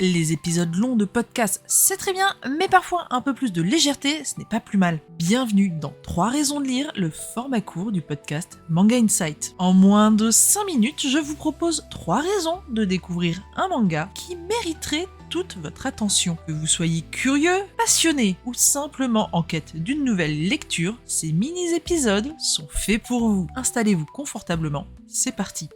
Les épisodes longs de podcast, c'est très bien, mais parfois un peu plus de légèreté, ce n'est pas plus mal. Bienvenue dans 3 raisons de lire, le format court du podcast Manga Insight. En moins de 5 minutes, je vous propose 3 raisons de découvrir un manga qui mériterait toute votre attention. Que vous soyez curieux, passionné ou simplement en quête d'une nouvelle lecture, ces mini-épisodes sont faits pour vous. Installez-vous confortablement, c'est parti.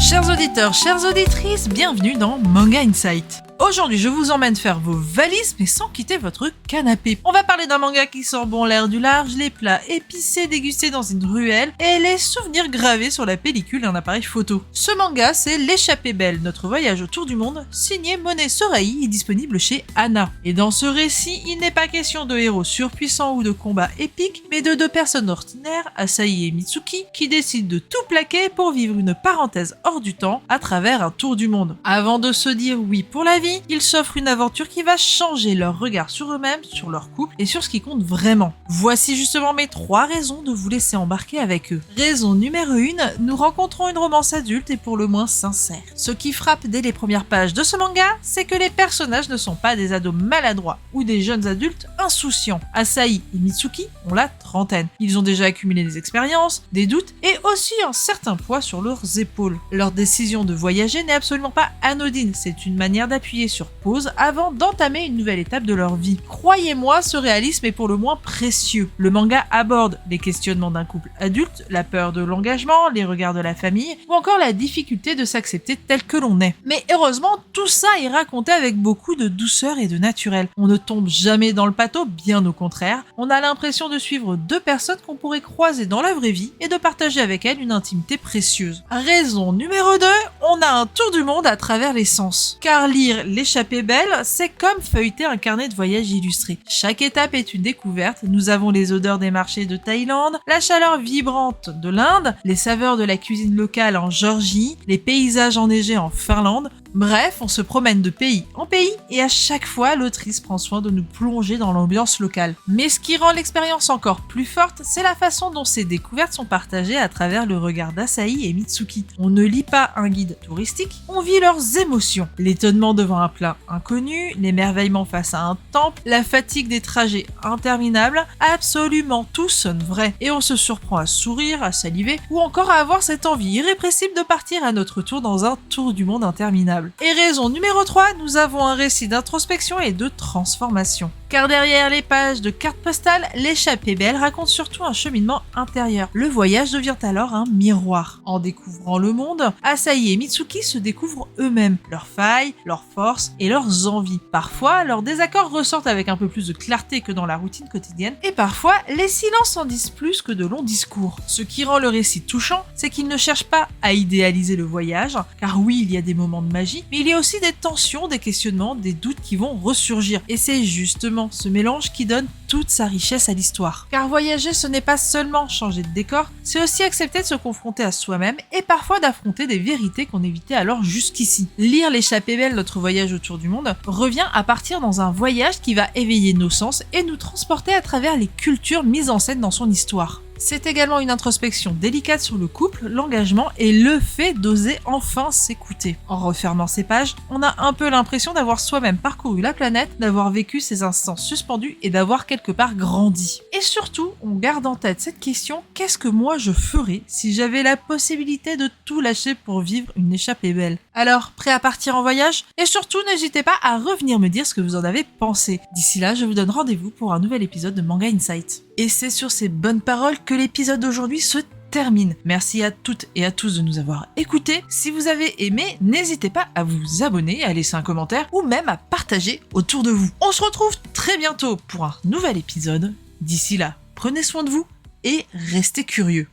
Chers auditeurs, chères auditrices, bienvenue dans Manga Insight. Aujourd'hui, je vous emmène faire vos valises, mais sans quitter votre canapé. On va parler d'un manga qui sent bon l'air du large, les plats épicés dégustés dans une ruelle et les souvenirs gravés sur la pellicule d'un appareil photo. Ce manga, c'est L'échappée belle, notre voyage autour du monde, signé Monet Soraï et disponible chez Anna. Et dans ce récit, il n'est pas question de héros surpuissants ou de combats épiques, mais de 2 personnes ordinaires, Asahi et Mitsuki, qui décident de tout plaquer pour vivre une parenthèse hors du temps à travers un tour du monde. Avant de se dire oui pour la vie, ils s'offrent une aventure qui va changer leur regard sur eux-mêmes, sur leur couple et sur ce qui compte vraiment. Voici justement mes 3 raisons de vous laisser embarquer avec eux. Raison numéro 1, nous rencontrons une romance adulte et pour le moins sincère. Ce qui frappe dès les premières pages de ce manga, c'est que les personnages ne sont pas des ados maladroits ou des jeunes adultes insouciants. Asahi et Mitsuki ont la trentaine. Ils ont déjà accumulé des expériences, des doutes et aussi un certain poids sur leurs épaules. Leur décision de voyager n'est absolument pas anodine, c'est une manière d'appuyer sur pause avant d'entamer une nouvelle étape de leur vie. Croyez-moi, ce réalisme est pour le moins précieux. Le manga aborde les questionnements d'un couple adulte, la peur de l'engagement, les regards de la famille, ou encore la difficulté de s'accepter tel que l'on est. Mais heureusement, tout ça est raconté avec beaucoup de douceur et de naturel. On ne tombe jamais dans le pâteau, bien au contraire. On a l'impression de suivre 2 personnes qu'on pourrait croiser dans la vraie vie et de partager avec elles une intimité précieuse. Raison numéro 2, on a un tour du monde à travers les sens. Car lire L'échappée belle, c'est comme feuilleter un carnet de voyage illustré. Chaque étape est une découverte. Nous avons les odeurs des marchés de Thaïlande, la chaleur vibrante de l'Inde, les saveurs de la cuisine locale en Géorgie, les paysages enneigés en Finlande. Bref, on se promène de pays en pays et à chaque fois, l'autrice prend soin de nous plonger dans l'ambiance locale. Mais ce qui rend l'expérience encore plus forte, c'est la façon dont ces découvertes sont partagées à travers le regard d'Asahi et Mitsuki. On ne lit pas un guide touristique, on vit leurs émotions. L'étonnement devant un plat inconnu, l'émerveillement face à un temple, la fatigue des trajets interminables, absolument tout sonne vrai. Et on se surprend à sourire, à saliver ou encore à avoir cette envie irrépressible de partir à notre tour dans un tour du monde interminable. Et raison numéro 3, nous avons un récit d'introspection et de transformation. Car derrière les pages de cartes postales, L'échappée belle raconte surtout un cheminement intérieur. Le voyage devient alors un miroir. En découvrant le monde, Asahi et Mitsuki se découvrent eux-mêmes, leurs failles, leurs forces et leurs envies. Parfois, leurs désaccords ressortent avec un peu plus de clarté que dans la routine quotidienne, et parfois, les silences en disent plus que de longs discours. Ce qui rend le récit touchant, c'est qu'il ne cherche pas à idéaliser le voyage, car oui, il y a des moments de magie, mais il y a aussi des tensions, des questionnements, des doutes qui vont ressurgir. Et c'est justement ce mélange qui donne toute sa richesse à l'histoire. Car voyager, ce n'est pas seulement changer de décor, c'est aussi accepter de se confronter à soi-même et parfois d'affronter des vérités qu'on évitait alors jusqu'ici. Lire L'échappée belle, notre voyage autour du monde, revient à partir dans un voyage qui va éveiller nos sens et nous transporter à travers les cultures mises en scène dans son histoire. C'est également une introspection délicate sur le couple, l'engagement et le fait d'oser enfin s'écouter. En refermant ces pages, on a un peu l'impression d'avoir soi-même parcouru la planète, d'avoir vécu ces instants suspendus et d'avoir quelque part grandi. Et surtout, on garde en tête cette question, qu'est-ce que moi je ferais si j'avais la possibilité de tout lâcher pour vivre une échappée belle? Alors, prêt à partir en voyage? Et surtout, n'hésitez pas à revenir me dire ce que vous en avez pensé. D'ici là, je vous donne rendez-vous pour un nouvel épisode de Manga Insight. Et c'est sur ces bonnes paroles que l'épisode d'aujourd'hui se termine. Merci à toutes et à tous de nous avoir écoutés. Si vous avez aimé, n'hésitez pas à vous abonner, à laisser un commentaire ou même à partager autour de vous. On se retrouve très bientôt pour un nouvel épisode. D'ici là, prenez soin de vous et restez curieux.